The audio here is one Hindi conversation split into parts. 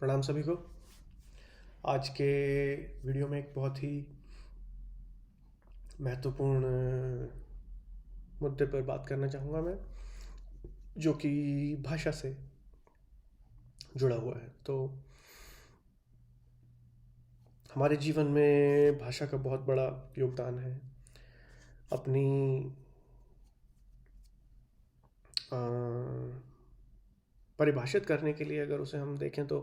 प्रणाम सभी को। आज के वीडियो में एक बहुत ही महत्वपूर्ण मुद्दे पर बात करना चाहूँगा मैं, जो कि भाषा से जुड़ा हुआ है। तो हमारे जीवन में भाषा का बहुत बड़ा योगदान है। अपनी अ, परिभाषित करने के लिए अगर उसे हम देखें तो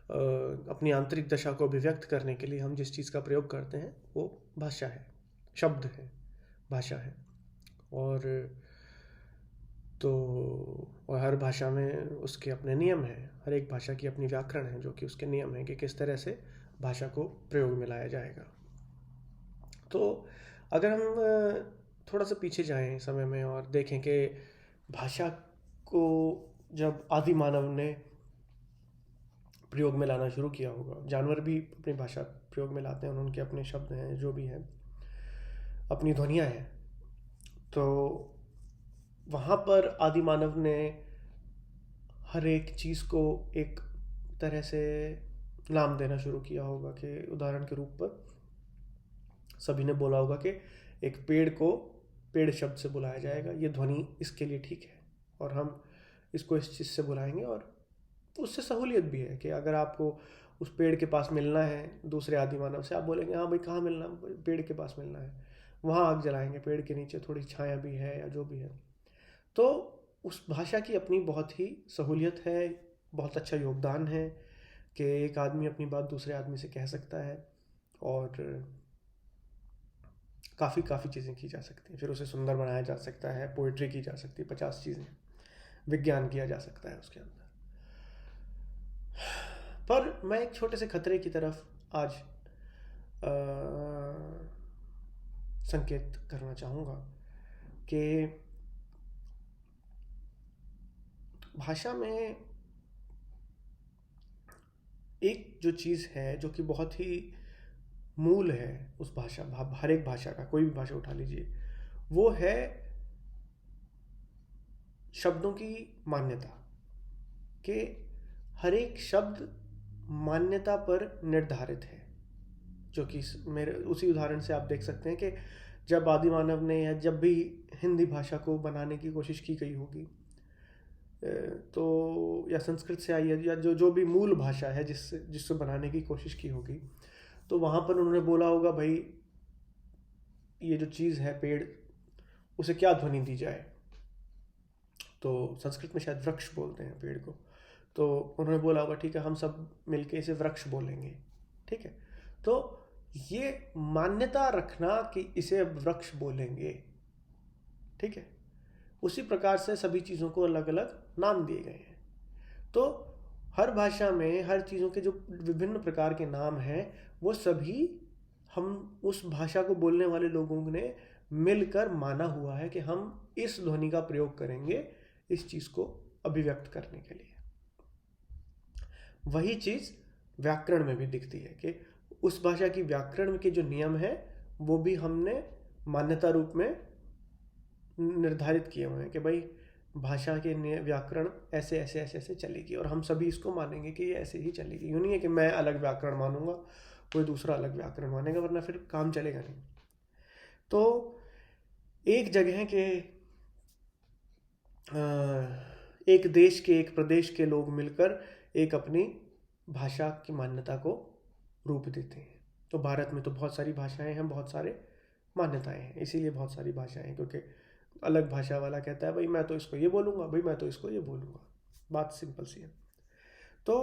अपनी आंतरिक दशा को अभिव्यक्त करने के लिए हम जिस चीज़ का प्रयोग करते हैं वो भाषा है, शब्द है, भाषा है। और तो और हर भाषा में उसके अपने नियम हैं। हर एक भाषा की अपनी व्याकरण है, जो कि उसके नियम हैं कि किस तरह से भाषा को प्रयोग में लाया जाएगा। तो अगर हम थोड़ा सा पीछे जाएं समय में और देखें कि भाषा को जब आदि मानव ने प्रयोग में लाना शुरू किया होगा, जानवर भी अपनी भाषा प्रयोग में लाते हैं, उनके अपने शब्द हैं, जो भी हैं, अपनी ध्वनियाँ हैं। तो वहाँ पर आदि मानव ने हर एक चीज़ को एक तरह से नाम देना शुरू किया होगा। कि उदाहरण के रूप पर सभी ने बोला होगा कि एक पेड़ को पेड़ शब्द से बुलाया जाएगा, ये ध्वनि इसके लिए ठीक है, और हम इसको इस चीज़ से बुलाएंगे। और उससे सहूलियत भी है कि अगर आपको उस पेड़ के पास मिलना है दूसरे आदि मानव से, आप बोलेंगे हाँ भाई कहाँ मिलना, पेड़ के पास मिलना है, वहाँ आग जलाएंगे, पेड़ के नीचे थोड़ी छाया भी है या जो भी है। तो उस भाषा की अपनी बहुत ही सहूलियत है, बहुत अच्छा योगदान है कि एक आदमी अपनी बात दूसरे आदमी से कह सकता है, और काफ़ी चीज़ें की जा सकती हैं। फिर उसे सुंदर बनाया जा सकता है, पोइट्री की जा सकती है, 50 चीज़ें, विज्ञान किया जा सकता है उसके अंदर। पर मैं एक छोटे से खतरे की तरफ आज अ, संकेत करना चाहूँगा कि भाषा में एक जो चीज़ है जो कि बहुत ही मूल है उस भाषा, हर एक भाषा का, कोई भी भाषा उठा लीजिए, वो है शब्दों की मान्यता। कि हर एक शब्द मान्यता पर निर्धारित है। जो कि मेरे उसी उदाहरण से आप देख सकते हैं कि जब आदि मानव ने या जब भी हिंदी भाषा को बनाने की कोशिश की गई होगी, तो या संस्कृत से आई है या जो भी मूल भाषा है जिससे बनाने की कोशिश की होगी, तो वहाँ पर उन्होंने बोला होगा भाई ये जो चीज़ है पेड़, उसे क्या ध्वनि दी जाए। तो संस्कृत में शायद वृक्ष बोलते हैं पेड़ को, तो उन्होंने बोला होगा ठीक है हम सब मिलके इसे वृक्ष बोलेंगे। ठीक है, तो ये मान्यता रखना कि इसे वृक्ष बोलेंगे, ठीक है, उसी प्रकार से सभी चीज़ों को अलग अलग नाम दिए गए हैं। तो हर भाषा में हर चीज़ों के जो विभिन्न प्रकार के नाम हैं, वो सभी हम उस भाषा को बोलने वाले लोगों ने मिलकर माना हुआ है कि हम इस ध्वनि का प्रयोग करेंगे इस चीज़ को अभिव्यक्त करने के लिए। वही चीज़ व्याकरण में भी दिखती है कि उस भाषा की व्याकरण के जो नियम है वो भी हमने मान्यता रूप में निर्धारित किए हुए हैं कि भाई भाषा के व्याकरण ऐसे ऐसे ऐसे ऐसे चलेगी, और हम सभी इसको मानेंगे कि ये ऐसे ही चलेगी। यूँ नहीं है कि मैं अलग व्याकरण मानूंगा, कोई दूसरा अलग व्याकरण मानेगा, वरना फिर काम चलेगा नहीं। तो एक जगह के एक देश के, एक प्रदेश के लोग मिलकर एक अपनी भाषा की मान्यता को रूप देते हैं। तो भारत में तो बहुत सारी भाषाएं हैं, बहुत सारे मान्यताएं हैं, इसीलिए बहुत सारी भाषाएं हैं, क्योंकि अलग भाषा वाला कहता है भाई मैं तो इसको ये बोलूँगा, भाई मैं तो इसको ये बोलूँगा। बात सिंपल सी है। तो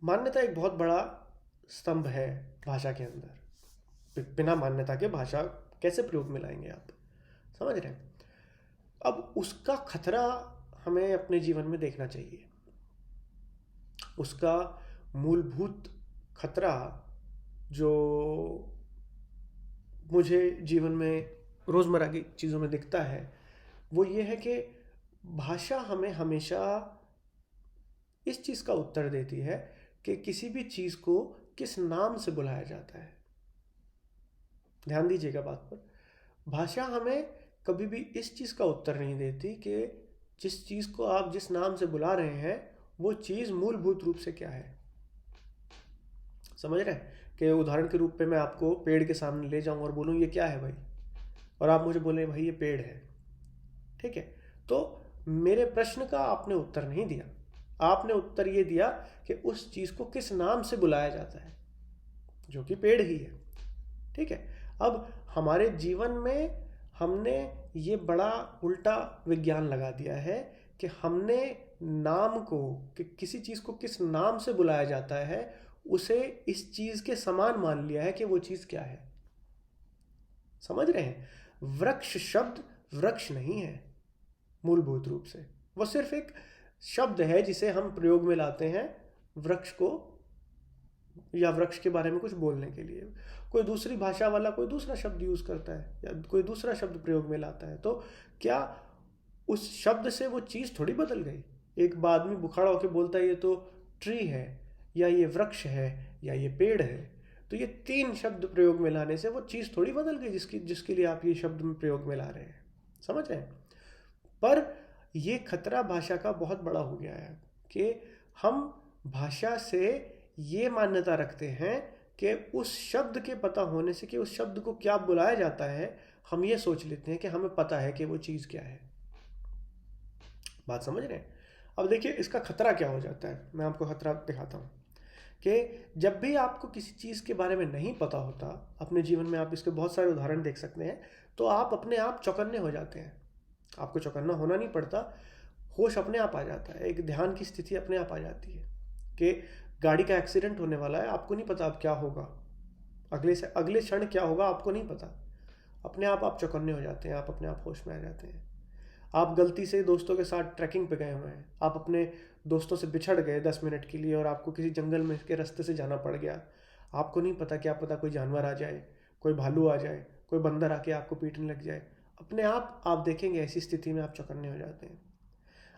मान्यता एक बहुत बड़ा स्तंभ है भाषा के अंदर। बिना मान्यता के भाषा कैसे प्रयोग में लाएंगे आप, समझ रहे हैं। अब उसका खतरा हमें अपने जीवन में देखना चाहिए। उसका मूलभूत खतरा जो मुझे जीवन में रोज़मर्रा की चीज़ों में दिखता है वो ये है कि भाषा हमें हमेशा इस चीज़ का उत्तर देती है कि किसी भी चीज़ को किस नाम से बुलाया जाता है। ध्यान दीजिएगा बात पर। भाषा हमें कभी भी इस चीज़ का उत्तर नहीं देती कि जिस चीज़ को आप जिस नाम से बुला रहे हैं वो चीज़ मूलभूत रूप से क्या है। समझ रहे हैं कि उदाहरण के रूप में मैं आपको पेड़ के सामने ले जाऊं और बोलूं ये क्या है भाई, और आप मुझे बोले भाई ये पेड़ है, ठीक है, तो मेरे प्रश्न का आपने उत्तर नहीं दिया। आपने उत्तर ये दिया कि उस चीज को किस नाम से बुलाया जाता है, जो कि पेड़ ही है, ठीक है। अब हमारे जीवन में हमने ये बड़ा उल्टा विज्ञान लगा दिया है कि हमने नाम को, कि किसी चीज को किस नाम से बुलाया जाता है, उसे इस चीज के समान मान लिया है कि वो चीज क्या है। समझ रहे हैं? वृक्ष शब्द वृक्ष नहीं है मूलभूत रूप से, वो सिर्फ एक शब्द है जिसे हम प्रयोग में लाते हैं वृक्ष को, या वृक्ष के बारे में कुछ बोलने के लिए। कोई दूसरी भाषा वाला कोई दूसरा शब्द यूज करता है या कोई दूसरा शब्द प्रयोग में लाता है, तो क्या उस शब्द से वो चीज थोड़ी बदल गई? एक आदमी बुखाड़ा होकर बोलता है ये तो ट्री है, या ये वृक्ष है, या ये पेड़ है, तो ये 3 शब्द प्रयोग में लाने से वो चीज थोड़ी बदल गई जिसके लिए आप ये शब्द में प्रयोग में ला रहे हैं। समझ रहे हैं? पर ये खतरा भाषा का बहुत बड़ा हो गया है कि हम भाषा से ये मान्यता रखते हैं कि उस शब्द के पता होने से, कि उस शब्द को क्या बुलाया जाता है, हम ये सोच लेते हैं कि हमें पता है कि वो चीज़ क्या है। बात समझ रहे हैं? अब देखिए इसका खतरा क्या हो जाता है, मैं आपको खतरा दिखाता हूँ कि जब भी आपको किसी चीज़ के बारे में नहीं पता होता, अपने जीवन में आप इसके बहुत सारे उदाहरण देख सकते हैं, तो आप अपने आप चौकन्ने हो जाते हैं। आपको चौकन्ना होना नहीं पड़ता, होश अपने आप आ जाता है, एक ध्यान की स्थिति अपने आप आ जाती है कि गाड़ी का एक्सीडेंट होने वाला है, आपको नहीं पता अब क्या होगा, अगले क्षण क्या होगा आपको नहीं पता, अपने आप चौकन्ने हो जाते हैं, आप अपने आप होश में आ जाते हैं। आप गलती से दोस्तों के साथ ट्रैकिंग पे गए हुए हैं, आप अपने दोस्तों से बिछड़ गए 10 मिनट के लिए और आपको किसी जंगल में के रास्ते से जाना पड़ गया, आपको नहीं पता, क्या पता कोई जानवर आ जाए, कोई भालू आ जाए, कोई बंदर आके आपको पीटने लग जाए, अपने आप देखेंगे ऐसी स्थिति में आप चौकन्ने हो जाते हैं।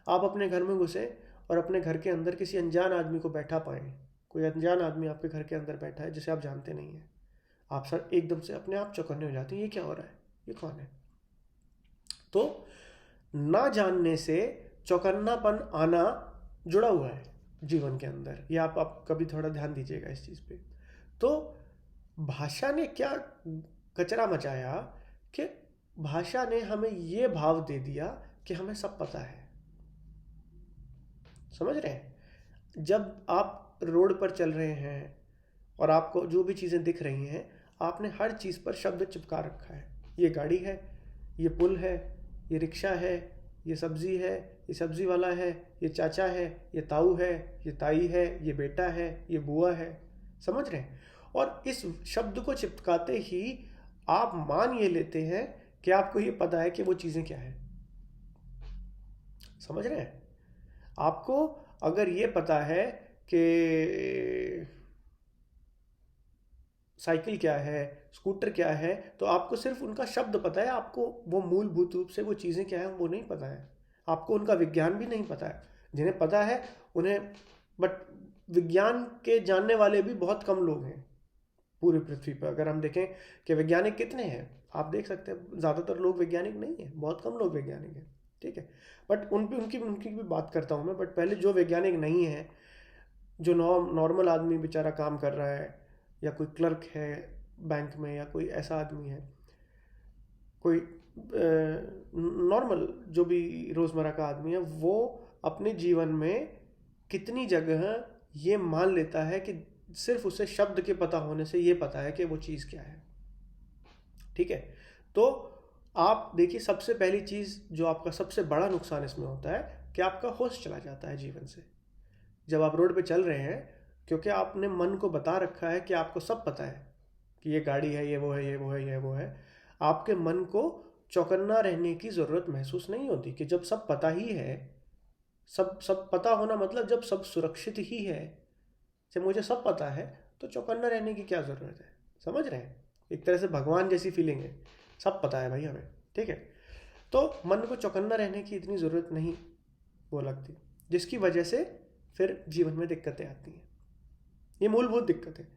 आप अपने घर में घुसे और अपने घर के अंदर किसी अनजान आदमी को बैठा पाएं, कोई अनजान आदमी आपके घर के अंदर बैठा है जिसे आप जानते नहीं हैं, आप सर एकदम से अपने आप चौकन्ने हो जाते हैं, ये क्या हो रहा है, ये कौन है? तो ना जानने से चौकन्नापन आना जुड़ा हुआ है जीवन के अंदर, ये आप कभी थोड़ा ध्यान दीजिएगा इस चीज़ पे। तो भाषा ने क्या कचरा मचाया कि भाषा ने हमें ये भाव दे दिया कि हमें सब पता है। समझ रहे हैं? जब आप रोड पर चल रहे हैं और आपको जो भी चीज़ें दिख रही हैं, आपने हर चीज़ पर शब्द चिपका रखा है, ये गाड़ी है, ये पुल है, ये रिक्शा है, ये सब्जी है, ये सब्जी वाला है, ये चाचा है, ये ताऊ है, ये ताई है, ये बेटा है, ये बुआ है। समझ रहे हैं? और इस शब्द को चिपकाते ही आप मान ये लेते हैं कि आपको ये पता है कि वो चीज़ें क्या है। समझ रहे हैं? आपको अगर ये पता है कि साइकिल क्या है, स्कूटर क्या है, तो आपको सिर्फ उनका शब्द पता है, आपको वो मूलभूत रूप से वो चीज़ें क्या है वो नहीं पता है, आपको उनका विज्ञान भी नहीं पता है। जिन्हें पता है उन्हें, बट विज्ञान के जानने वाले भी बहुत कम लोग हैं पूरी पृथ्वी पर। अगर हम देखें कि वैज्ञानिक कितने हैं, आप देख सकते हैं ज़्यादातर लोग वैज्ञानिक नहीं हैं, बहुत कम लोग वैज्ञानिक हैं, ठीक है। बट उनकी भी बात करता हूँ मैं। बट पहले जो वैज्ञानिक नहीं है, जो नॉर्मल आदमी बेचारा काम कर रहा है, या कोई क्लर्क है बैंक में, या कोई ऐसा आदमी है, कोई नॉर्मल जो भी रोज़मर्रा का आदमी है, वो अपने जीवन में कितनी जगह ये मान लेता है कि सिर्फ उसे शब्द के पता होने से ये पता है कि वो चीज़ क्या है, ठीक है। तो आप देखिए, सबसे पहली चीज़ जो आपका सबसे बड़ा नुकसान इसमें होता है कि आपका होश चला जाता है जीवन से। जब आप रोड पे चल रहे हैं, क्योंकि आपने मन को बता रखा है कि आपको सब पता है कि ये गाड़ी है, ये वो है, ये वो है, ये वो है, आपके मन को चौकन्ना रहने की ज़रूरत महसूस नहीं होती कि जब सब पता ही है। सब पता होना मतलब जब सब सुरक्षित ही है, जब मुझे सब पता है तो चौकन्ना रहने की क्या ज़रूरत है। समझ रहे हैं? एक तरह से भगवान जैसी फीलिंग है, सब पता है भाई हमें, ठीक है। तो मन को चौकन्ना रहने की इतनी ज़रूरत नहीं वो लगती, जिसकी वजह से फिर जीवन में दिक्कतें आती हैं। ये मूलभूत दिक्कत है।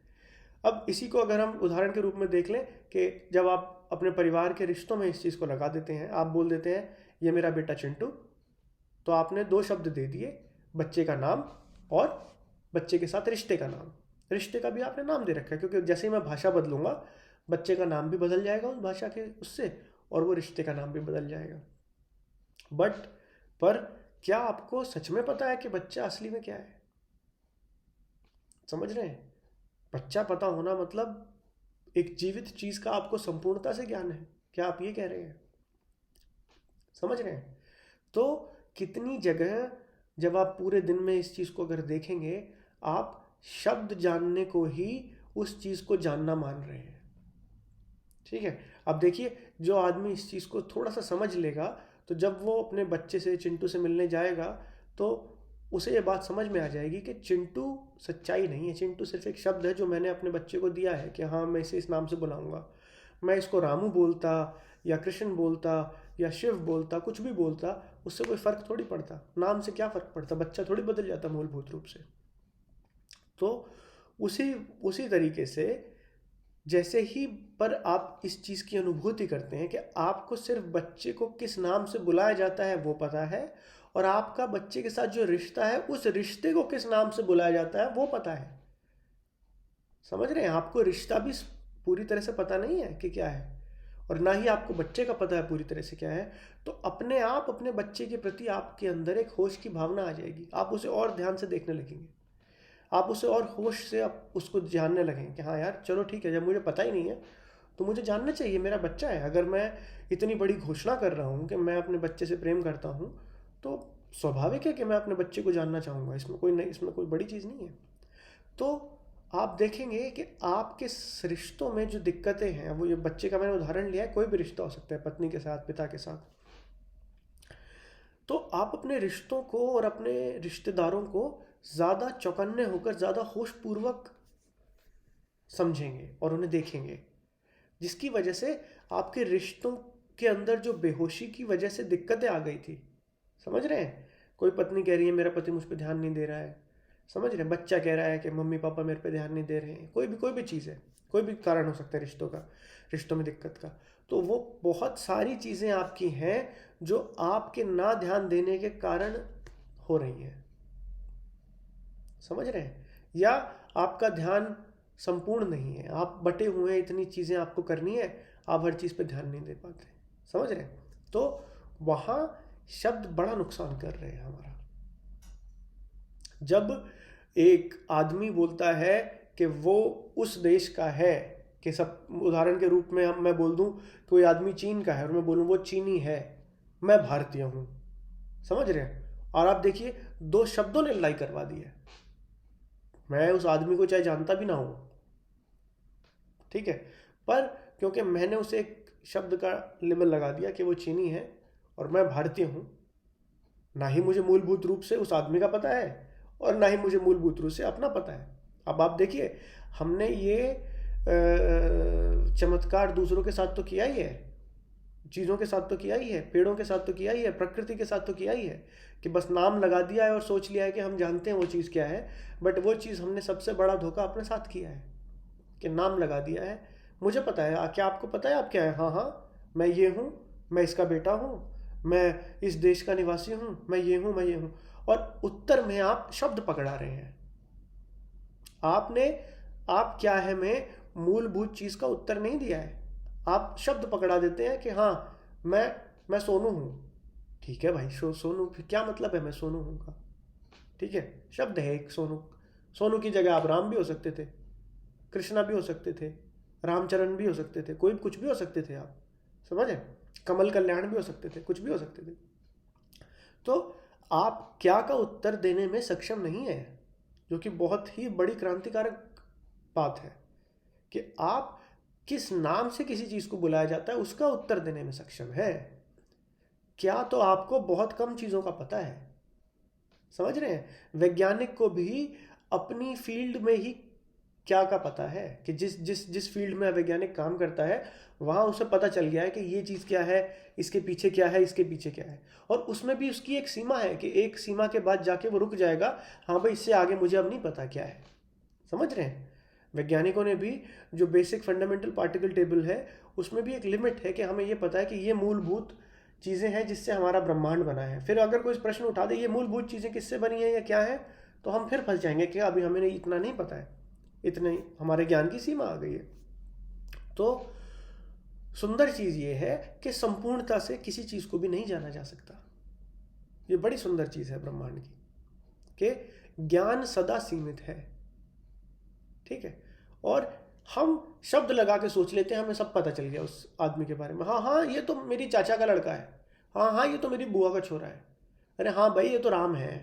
अब इसी को अगर हम उदाहरण के रूप में देख लें कि जब आप अपने परिवार के रिश्तों में इस चीज़ को लगा देते हैं, आप बोल देते हैं ये मेरा बेटा चिंटू, तो आपने 2 शब्द दे दिए, बच्चे का नाम और बच्चे के साथ रिश्ते का नाम। रिश्ते का भी आपने नाम दे रखा है, क्योंकि जैसे ही मैं भाषा बदलूंगा बच्चे का नाम भी बदल जाएगा उस भाषा के उससे, और वो रिश्ते का नाम भी बदल जाएगा। बट पर क्या आपको सच में पता है कि बच्चा असली में क्या है? समझ रहे हैं? बच्चा पता होना मतलब एक जीवित चीज का आपको संपूर्णता से ज्ञान है। क्या आप ये कह रहे हैं? समझ रहे हैं? तो कितनी जगह जब आप पूरे दिन में इस चीज को अगर देखेंगे, आप शब्द जानने को ही उस चीज को जानना मान रहे हैं। ठीक है, अब देखिए, जो आदमी इस चीज को थोड़ा सा समझ लेगा, तो जब वो अपने बच्चे से, चिंटू से मिलने जाएगा, तो उसे ये बात समझ में आ जाएगी कि चिंटू सच्चाई नहीं है, चिंटू सिर्फ एक शब्द है जो मैंने अपने बच्चे को दिया है कि हाँ मैं इसे इस नाम से बुलाऊंगा। मैं इसको रामू बोलता या कृष्ण बोलता या शिव बोलता, कुछ भी बोलता, उससे कोई फर्क थोड़ी पड़ता। नाम से क्या फर्क पड़ता? बच्चा थोड़ी बदल जाता मूलभूत रूप से। तो उसी उसी तरीके से जैसे ही पर आप इस चीज़ की अनुभूति करते हैं कि आपको सिर्फ बच्चे को किस नाम से बुलाया जाता है वो पता है, और आपका बच्चे के साथ जो रिश्ता है उस रिश्ते को किस नाम से बुलाया जाता है वो पता है। समझ रहे हैं? आपको रिश्ता भी पूरी तरह से पता नहीं है कि क्या है, और ना ही आपको बच्चे का पता है पूरी तरह से क्या है। तो अपने आप अपने बच्चे के प्रति आपके अंदर एक होश की भावना आ जाएगी, आप उसे और ध्यान से देखने लगेंगे, आप उसे और होश से आप उसको जानने लगें कि हाँ यार चलो ठीक है, जब मुझे पता ही नहीं है तो मुझे जानना चाहिए, मेरा बच्चा है। अगर मैं इतनी बड़ी घोषणा कर रहा हूँ कि मैं अपने बच्चे से प्रेम करता हूँ, तो स्वाभाविक है कि मैं अपने बच्चे को जानना चाहूँगा, इसमें कोई नहीं, इसमें कोई बड़ी चीज़ नहीं है। तो आप देखेंगे कि आपके रिश्तों में जो दिक्कतें हैं, वो ये बच्चे का मैंने उदाहरण लिया है, कोई भी रिश्ता हो सकता है, पत्नी के साथ, पिता के साथ, तो आप अपने रिश्तों को और अपने रिश्तेदारों को ज़्यादा चौकन्ने होकर, ज़्यादा होशपूर्वक समझेंगे और उन्हें देखेंगे, जिसकी वजह से आपके रिश्तों के अंदर जो बेहोशी की वजह से दिक्कतें आ गई थी, समझ रहे हैं? कोई पत्नी कह रही है मेरा पति मुझ पर ध्यान नहीं दे रहा है, समझ रहे हैं? बच्चा कह रहा है कि मम्मी पापा मेरे पे ध्यान नहीं दे रहे हैं, कोई भी चीज़ है, कोई भी कारण हो सकता है रिश्तों में दिक्कत का। तो वो बहुत सारी चीज़ें आपकी हैं जो आपके ना ध्यान देने के कारण हो रही हैं, समझ रहे हैं? या आपका ध्यान संपूर्ण नहीं है, आप बटे हुए हैं, इतनी चीज़ें आपको करनी है, आप हर चीज़ पे ध्यान नहीं दे पाते, समझ रहे हैं? तो वहाँ शब्द बड़ा नुकसान कर रहे हैं हमारा। जब एक आदमी बोलता है कि वो उस देश का है, कि सब उदाहरण के रूप में मैं बोल दूं कोई आदमी चीन का है और मैं बोलूं वो चीनी है, मैं भारतीय हूं, समझ रहे हैं? और आप देखिए, दो शब्दों ने लड़ाई करवा दी है। मैं उस आदमी को चाहे जानता भी ना हूं, ठीक है, पर क्योंकि मैंने उसे एक शब्द का लेबल लगा दिया कि वो चीनी है और मैं भारतीय हूं, ना ही मुझे मूलभूत रूप से उस आदमी का पता है और ना ही मुझे मूलभूत रूप से अपना पता है। अब आप देखिए, हमने ये चमत्कार दूसरों के साथ तो किया ही है, चीज़ों के साथ तो किया ही है, पेड़ों के साथ तो किया ही है, प्रकृति के साथ तो किया ही है, कि बस नाम लगा दिया है और सोच लिया है कि हम जानते हैं वो चीज़ क्या है। बट वो चीज़ हमने सबसे बड़ा धोखा अपने साथ किया है कि नाम लगा दिया है। मुझे पता है, क्या आपको पता है आप क्या है? हाँ हाँ, मैं ये हूँ, मैं इसका बेटा हूँ, मैं इस देश का निवासी हूँ, मैं ये हूँ, मैं ये हूँ। और उत्तर में आप शब्द पकड़ा रहे हैं। आपने आप क्या है में मूलभूत चीज़ का उत्तर नहीं दिया है, आप शब्द पकड़ा देते हैं कि हाँ मैं सोनू हूँ। ठीक है भाई, सोनू, फिर क्या मतलब है मैं सोनू हूँ का? ठीक है, शब्द है एक सोनू। सोनू की जगह आप राम भी हो सकते थे, कृष्णा भी हो सकते थे, रामचरण भी हो सकते थे, कोई कुछ भी हो सकते थे, आप समझे? कमल कल्याण भी हो सकते थे, कुछ भी हो सकते थे। तो आप क्या का उत्तर देने में सक्षम नहीं है, जो कि बहुत ही बड़ी क्रांतिकारक बात है, कि आप किस नाम से किसी चीज को बुलाया जाता है उसका उत्तर देने में सक्षम है। क्या तो आपको बहुत कम चीजों का पता है, समझ रहे हैं? वैज्ञानिक को भी अपनी फील्ड में ही क्या का पता है, कि जिस जिस जिस फील्ड में वैज्ञानिक काम करता है वहां उसे पता चल गया है कि ये चीज़ क्या है, इसके पीछे क्या है, इसके पीछे क्या है। और उसमें भी उसकी एक सीमा है कि एक सीमा के बाद जाके वो रुक जाएगा, हाँ भाई इससे आगे मुझे अब नहीं पता क्या है, समझ रहे हैं? वैज्ञानिकों ने भी जो बेसिक फंडामेंटल पार्टिकल टेबल है उसमें भी एक लिमिट है कि हमें ये पता है कि ये मूलभूत चीज़ें हैं जिससे हमारा ब्रह्मांड बना है। फिर अगर कोई प्रश्न उठा दे ये मूलभूत चीज़ें किससे बनी है या क्या है, तो हम फिर फंस जाएंगे कि अभी हमें इतना नहीं पता है। इतने हमारे ज्ञान की सीमा आ गई है। तो सुंदर चीज़ ये है कि संपूर्णता से किसी चीज़ को भी नहीं जाना जा सकता। ये बड़ी सुंदर चीज़ है ब्रह्मांड की, कि ज्ञान सदा सीमित है। ठीक है, और हम शब्द लगा के सोच लेते हैं हमें सब पता चल गया उस आदमी के बारे में। हाँ हाँ, ये तो मेरी चाचा का लड़का है, हाँ हाँ ये तो मेरी बुआ का छोरा है, अरे हाँ भाई ये तो राम है,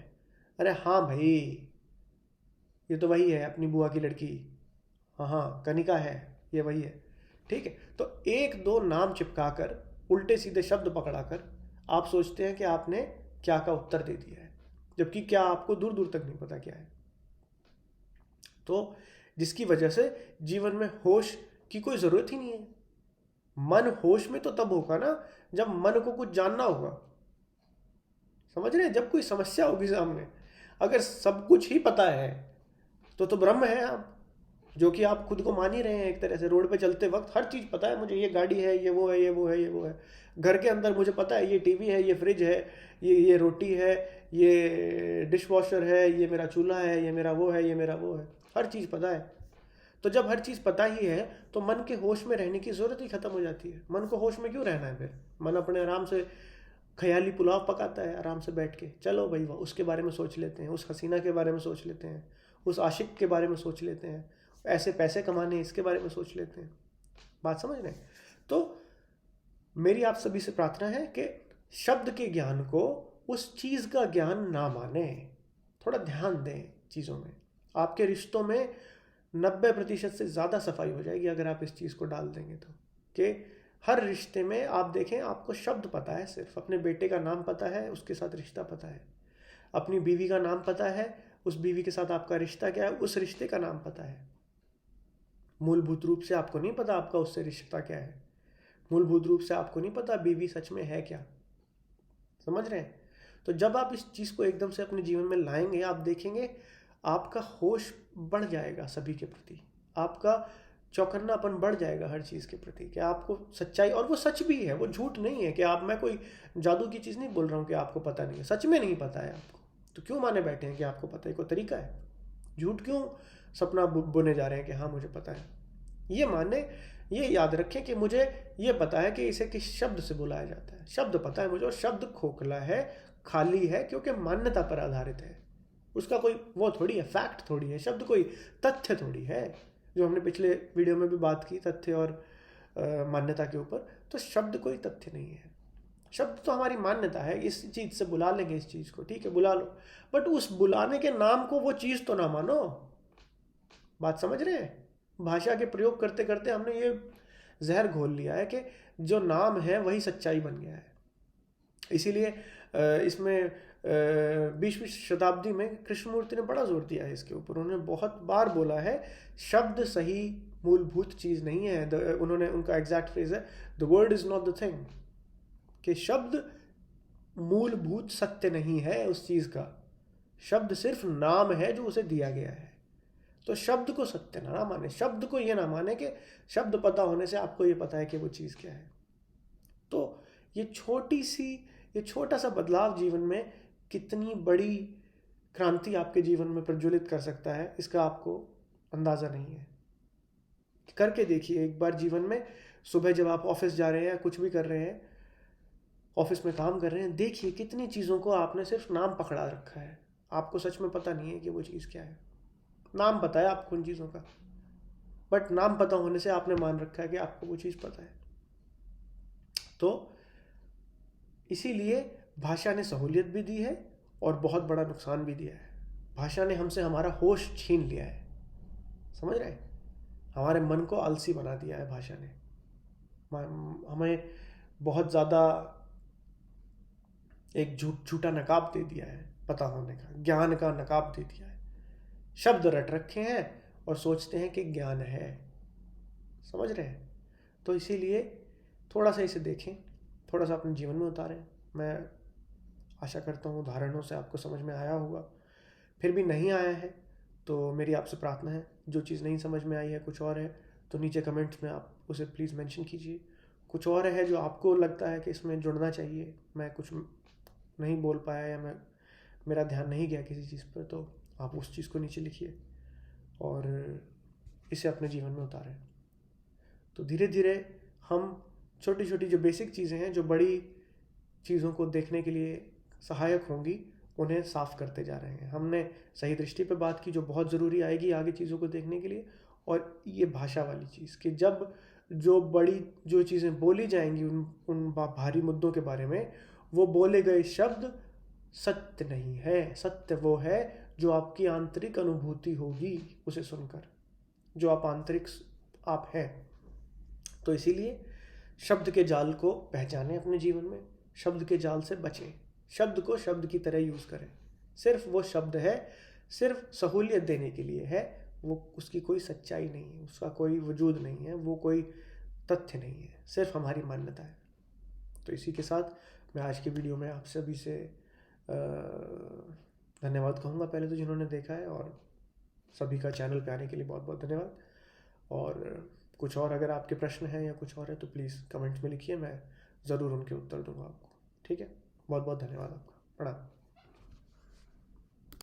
अरे हाँ भाई ये तो वही है अपनी बुआ की लड़की, हाँ हाँ कनिका है, ये वही है। ठीक है, तो एक दो नाम चिपका कर, उल्टे सीधे शब्द पकड़ाकर आप सोचते हैं कि आपने क्या का उत्तर दे दिया है, जबकि क्या आपको दूर दूर तक नहीं पता क्या है। तो जिसकी वजह से जीवन में होश की कोई ज़रूरत ही नहीं है। मन होश में तो तब होगा ना जब मन को कुछ जानना होगा। समझ रहे हैं, जब कोई समस्या होगी सामने, अगर सब कुछ ही पता है तो ब्रह्म है आप, जो कि आप खुद को मान ही रहे हैं एक तरह से। रोड पे चलते वक्त हर चीज़ पता है मुझे, ये गाड़ी है, ये वो है, ये वो है, ये वो है। घर के अंदर मुझे पता है ये टीवी है, ये फ्रिज है, ये रोटी है, ये डिश वॉशर है, ये मेरा चूल्हा है, ये मेरा वो है, ये मेरा वो है, हर चीज़ पता है। तो जब हर चीज़ पता ही है तो मन के होश में रहने की ज़रूरत ही ख़त्म हो जाती है। मन को होश में क्यों रहना है फिर? मन अपने आराम से ख्याली पुलाव पकाता है आराम से बैठ के, चलो भाई वाह उसके बारे में सोच लेते हैं, उस हसीना के बारे में सोच लेते हैं, उस आशिक के बारे में सोच लेते हैं, ऐसे पैसे कमाने इसके बारे में सोच लेते हैं। बात समझ रहे हैं? तो मेरी आप सभी से प्रार्थना है कि शब्द के ज्ञान को उस चीज़ का ज्ञान ना माने, थोड़ा ध्यान दें चीज़ों में। आपके रिश्तों में 90% से ज़्यादा सफाई हो जाएगी अगर आप इस चीज़ को डाल देंगे तो। कि हर रिश्ते में आप देखें, आपको शब्द पता है, सिर्फ अपने बेटे का नाम पता है, उसके साथ रिश्ता पता है, अपनी बीवी का नाम पता है, उस बीवी के साथ आपका रिश्ता क्या है, उस रिश्ते का नाम पता है। मूलभूत रूप से आपको नहीं पता आपका उससे रिश्ता क्या है, मूलभूत रूप से आपको नहीं पता बीवी सच में है क्या। समझ रहे हैं? तो जब आप इस चीज़ को एकदम से अपने जीवन में लाएंगे, आप देखेंगे आपका होश बढ़ जाएगा सभी के प्रति, आपका चौकन्नापन बढ़ जाएगा हर चीज़ के प्रति, कि आपको सच्चाई, और वो सच भी है, वो झूठ नहीं है कि आप, मैं कोई जादू की चीज़ नहीं बोल रहा हूँ कि आपको पता नहीं है, सच में नहीं पता है आपको, तो क्यों माने बैठे हैं कि आपको पता है? कोई तरीका है? झूठ क्यों सपना बुने जा रहे हैं कि हाँ मुझे पता है? ये माने, ये याद रखें कि मुझे ये पता है कि इसे किस शब्द से बुलाया जाता है, शब्द पता है मुझे, और शब्द खोखला है, खाली है, क्योंकि मान्यता पर आधारित है। उसका कोई वो थोड़ी है, फैक्ट थोड़ी है, शब्द कोई तथ्य थोड़ी है, जो हमने पिछले वीडियो में भी बात की तथ्य और मान्यता के ऊपर। तो शब्द कोई तथ्य नहीं है, शब्द तो हमारी मान्यता है, इस चीज़ से बुला लेंगे इस चीज़ को, ठीक है बुला लो, बट उस बुलाने के नाम को वो चीज़ तो ना मानो। बात समझ रहे हैं? भाषा के प्रयोग करते करते हमने ये जहर घोल लिया है कि जो नाम है वही सच्चाई बन गया है। इसीलिए इसमें 20वीं शताब्दी में कृष्णमूर्ति ने बड़ा जोर दिया है इसके ऊपर। उन्होंने बहुत बार बोला है शब्द सही मूलभूत चीज़ नहीं है। उन्होंने, उनका एग्जैक्ट फ्रेज है, the word is not the thing, कि शब्द मूलभूत सत्य नहीं है उस चीज़ का, शब्द सिर्फ नाम है जो उसे दिया गया है। तो शब्द को सत्य ना माने, शब्द को ये ना माने कि शब्द पता होने से आपको ये पता है कि वो चीज़ क्या है। तो ये छोटा सा बदलाव जीवन में कितनी बड़ी क्रांति आपके जीवन में प्रज्वलित कर सकता है, इसका आपको अंदाज़ा नहीं है। करके देखिए एक बार जीवन में। सुबह जब आप ऑफिस जा रहे हैं, कुछ भी कर रहे हैं, ऑफिस में काम कर रहे हैं, देखिए कितनी चीज़ों को आपने सिर्फ नाम पकड़ा रखा है, आपको सच में पता नहीं है कि वो चीज़ क्या है। नाम पता है आपको उन चीज़ों का, बट नाम पता होने से आपने मान रखा है कि आपको वो चीज़ पता है। तो इसीलिए भाषा ने सहूलियत भी दी है और बहुत बड़ा नुकसान भी दिया है। भाषा ने हमसे हमारा होश छीन लिया है, समझ रहे हैं? हमारे मन को आलसी बना दिया है भाषा ने, हमें बहुत ज़्यादा एक झूठा नकाब दे दिया है, पता होने का, ज्ञान का नकाब दे दिया है। शब्द रट रखे हैं और सोचते हैं कि ज्ञान है, समझ रहे हैं? तो इसीलिए थोड़ा सा इसे देखें, थोड़ा सा अपने जीवन में उतारें। मैं आशा करता हूँ उदाहरणों से आपको समझ में आया होगा। फिर भी नहीं आया है तो मेरी आपसे प्रार्थना है, जो चीज़ नहीं समझ में आई है, कुछ और है, तो नीचे कमेंट्स में आप उसे प्लीज़ मेंशन कीजिए। कुछ और है जो आपको लगता है कि इसमें जुड़ना चाहिए, मैं कुछ नहीं बोल पाया या मेरा ध्यान नहीं गया किसी चीज़ पर, तो आप उस चीज़ को नीचे लिखिए। और इसे अपने जीवन में उतारें। तो धीरे धीरे हम छोटी छोटी जो बेसिक चीज़ें हैं, जो बड़ी चीज़ों को देखने के लिए सहायक होंगी, उन्हें साफ करते जा रहे हैं। हमने सही दृष्टि पे बात की, जो बहुत ज़रूरी आएगी आगे चीज़ों को देखने के लिए। और ये भाषा वाली चीज़ कि जब जो बड़ी जो चीज़ें बोली जाएंगी उन भारी मुद्दों के बारे में, वो बोले गए शब्द सत्य नहीं है। सत्य वो है जो आपकी आंतरिक अनुभूति होगी उसे सुनकर, जो आप आंतरिक आप हैं। तो इसीलिए शब्द के जाल को पहचानें अपने जीवन में, शब्द के जाल से बचें, शब्द को शब्द की तरह यूज़ करें। सिर्फ वो शब्द है, सिर्फ सहूलियत देने के लिए है, वो उसकी कोई सच्चाई नहीं है, उसका कोई वजूद नहीं है, वो कोई तथ्य नहीं है, सिर्फ हमारी मान्यता है। तो इसी के साथ मैं आज की वीडियो में आप सभी से धन्यवाद कहूँगा पहले तो, जिन्होंने देखा है, और सभी का चैनल पे आने के लिए बहुत बहुत धन्यवाद। और कुछ और अगर आपके प्रश्न हैं या कुछ और है तो प्लीज़ कमेंट्स में लिखिए, मैं ज़रूर उनके उत्तर दूंगा आपको। ठीक है, बहुत बहुत धन्यवाद आपका। प्रणाम।